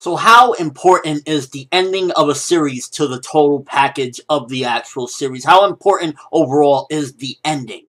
So how important is the ending of a series to the total package of the actual series? How important overall is the ending?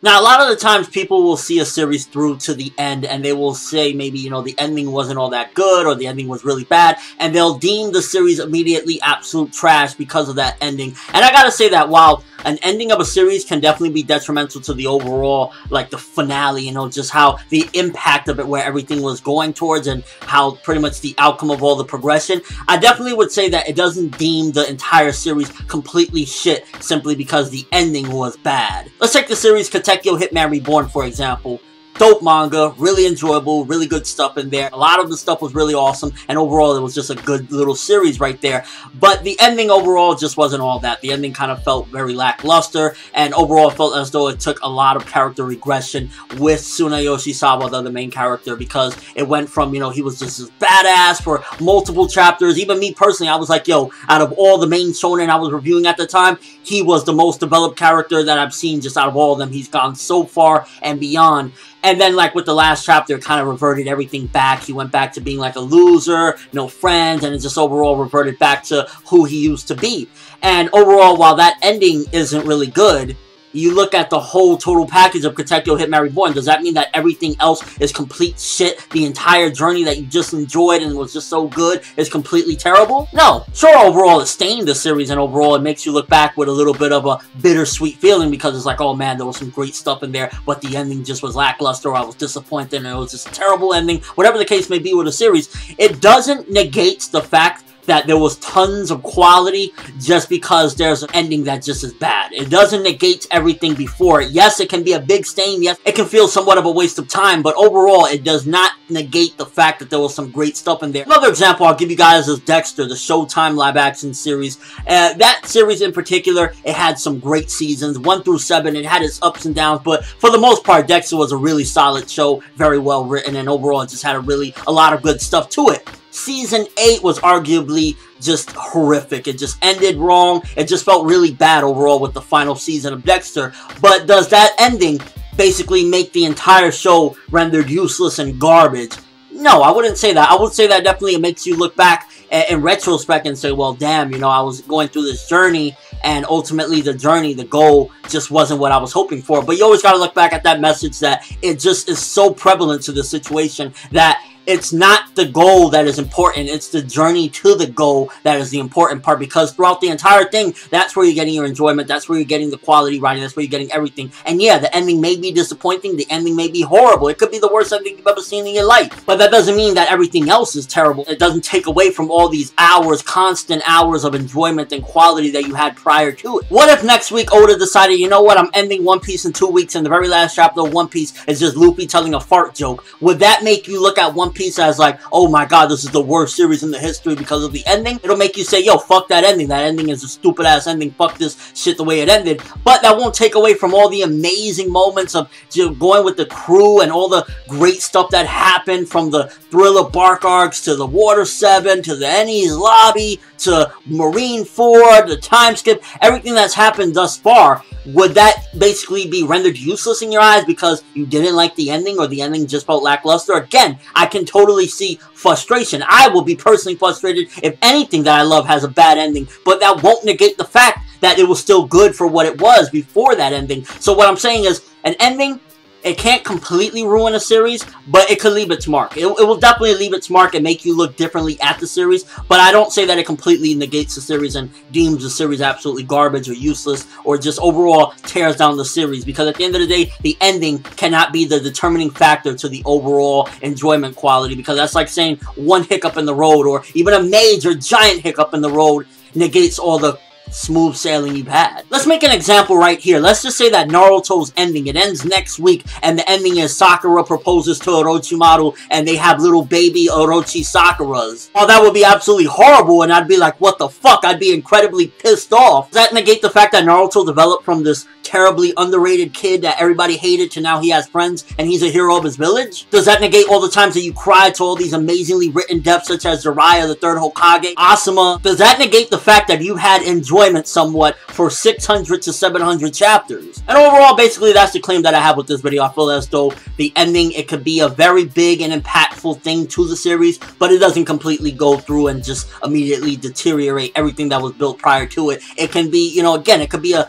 Now, a lot of the times people will see a series through to the end and they will say maybe, the ending wasn't all that good or the ending was really bad, and they'll deem the series immediately absolute trash because of that ending. And I gotta say that while an ending of a series can definitely be detrimental to the overall, like the finale, just how the impact of it, where everything was going towards and how pretty much the outcome of all the progression, I definitely would say that it doesn't deem the entire series completely shit simply because the ending was bad. Let's take the series Katekyo Hitman Reborn, for example. Dope manga, really enjoyable, really good stuff in there. A lot of the stuff was really awesome, and overall it was just a good little series right there. But the ending overall just wasn't all that. The ending kind of felt very lackluster, and overall it felt as though it took a lot of character regression with Tsunayoshi Sawa, the main character, because it went from, he was just this badass for multiple chapters. Even me personally, I was like, yo, out of all the main shonen I was reviewing at the time, he was the most developed character that I've seen just out of all of them. He's gone so far and beyond. And then, like, with the last chapter, it kind of reverted everything back. He went back to being, like, a loser, no friends, and it just overall reverted back to who he used to be. And overall, while that ending isn't really good, you look at the whole total package of Katekyo Hitman Reborn. Does that mean that everything else is complete shit? The entire journey that you just enjoyed and was just so good is completely terrible? No. Sure, overall, it's stained the series, and overall, it makes you look back with a little bit of a bittersweet feeling because it's like, oh man, there was some great stuff in there, but the ending just was lackluster, or I was disappointed, and it was just a terrible ending. Whatever the case may be with a series, it doesn't negate the fact that there was tons of quality just because there's an ending that just is bad. It doesn't negate everything before it. Yes, it can be a big stain. Yes, it can feel somewhat of a waste of time, but overall, it does not negate the fact that there was some great stuff in there. Another example I'll give you guys is Dexter, the Showtime live-action series. That series in particular, it had some great seasons, 1 through 7. It had its ups and downs, but for the most part, Dexter was a really solid show, very well written, and overall, it just had a lot of good stuff to it. Season 8 was arguably just horrific. It just ended wrong. It just felt really bad overall with the final season of Dexter. But does that ending basically make the entire show rendered useless and garbage? No, I wouldn't say that. I would say that definitely it makes you look back in retrospect and say, well, damn, I was going through this journey, and ultimately the journey, the goal, just wasn't what I was hoping for. But you always got to look back at that message that it just is so prevalent to the situation that it's not the goal that is important, it's the journey to the goal that is the important part, because throughout the entire thing, that's where you're getting your enjoyment, that's where you're getting the quality writing, that's where you're getting everything. And yeah, the ending may be disappointing, the ending may be horrible, it could be the worst ending you've ever seen in your life, but that doesn't mean that everything else is terrible. It doesn't take away from all these hours, constant hours of enjoyment and quality that you had prior to it. What if next week Oda decided, you know what, I'm ending One Piece in 2 weeks, and the very last chapter of One Piece is just Luffy telling a fart joke? Would that make you look at One Piece as like, oh my god, this is the worst series in the history because of the ending? It'll make you say, yo, fuck that ending. That ending is a stupid ass ending. Fuck this shit the way it ended. But that won't take away from all the amazing moments of going with the crew and all the great stuff that happened, from the Thriller Bark arcs to the Water 7 to the Enies Lobby to Marine Ford, the time skip, everything that's happened thus far. Would that basically be rendered useless in your eyes because you didn't like the ending, or the ending just felt lackluster? Again, I can totally see frustration. I will be personally frustrated if anything that I love has a bad ending, but that won't negate the fact that it was still good for what it was before that ending. So what I'm saying is, an ending, it can't completely ruin a series, but it could leave its mark. It will definitely leave its mark and make you look differently at the series, but I don't say that it completely negates the series and deems the series absolutely garbage or useless, or just overall tears down the series, because at the end of the day, the ending cannot be the determining factor to the overall enjoyment quality, because that's like saying one hiccup in the road, or even a major giant hiccup in the road, negates all the smooth sailing you've had. Let's make an example right here. Let's just say that Naruto's ending, it ends next week, and the ending is Sakura proposes to Orochimaru, and they have little baby Orochi Sakuras. Oh, that would be absolutely horrible, and I'd be like, what the fuck? I'd be incredibly pissed off. Does that negate the fact that Naruto developed from this terribly underrated kid that everybody hated to now he has friends and he's a hero of his village? Does that negate all the times that you cried to all these amazingly written deaths such as Jiraiya, the third Hokage, Asuma? Does that negate the fact that you had enjoyment enjoyment somewhat for 600 to 700 chapters. And overall, basically, that's the claim that I have with this video. I feel as though the ending, it could be a very big and impactful thing to the series, but it doesn't completely go through and just immediately deteriorate everything that was built prior to it. It can be, you know, again, it could be a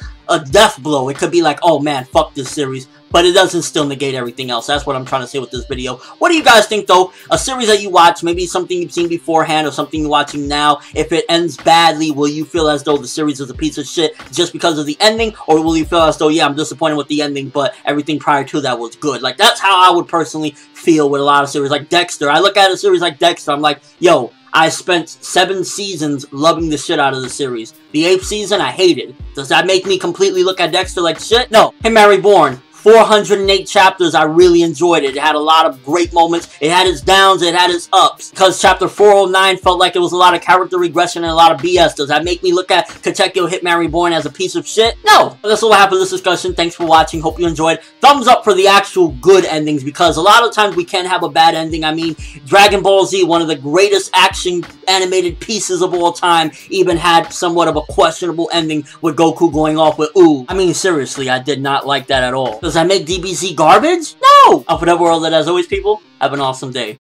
death blow. It could be like, oh man, fuck this series. But it doesn't still negate everything else. That's what I'm trying to say with this video. What do you guys think, though? A series that you watch, maybe something you've seen beforehand or something you're watching now, if it ends badly, will you feel as though the series is a piece of shit just because of the ending? Or will you feel as though, yeah, I'm disappointed with the ending, but everything prior to that was good? Like, that's how I would personally feel with a lot of series like Dexter. I look at a series like Dexter, I'm like, yo, I spent 7 seasons loving the shit out of the series. The 8th season, I hated. Does that make me completely look at Dexter like shit? No. Hey, Mary Bourne. 408 chapters, I really enjoyed it. It had a lot of great moments. It had its downs, it had its ups. Because chapter 409 felt like it was a lot of character regression and a lot of BS. Does that make me look at Katekyo Hit Mary Bourne as a piece of shit? No. But that's all I have for this discussion. Thanks for watching. Hope you enjoyed. Thumbs up for the actual good endings, because a lot of times we can have a bad ending. I mean, Dragon Ball Z, one of the greatest action animated pieces of all time, even had somewhat of a questionable ending with Goku going off with ooh. I mean, seriously, I did not like that at all. Does that make DBZ garbage? No! ForneverWorld, and as always, people, have an awesome day.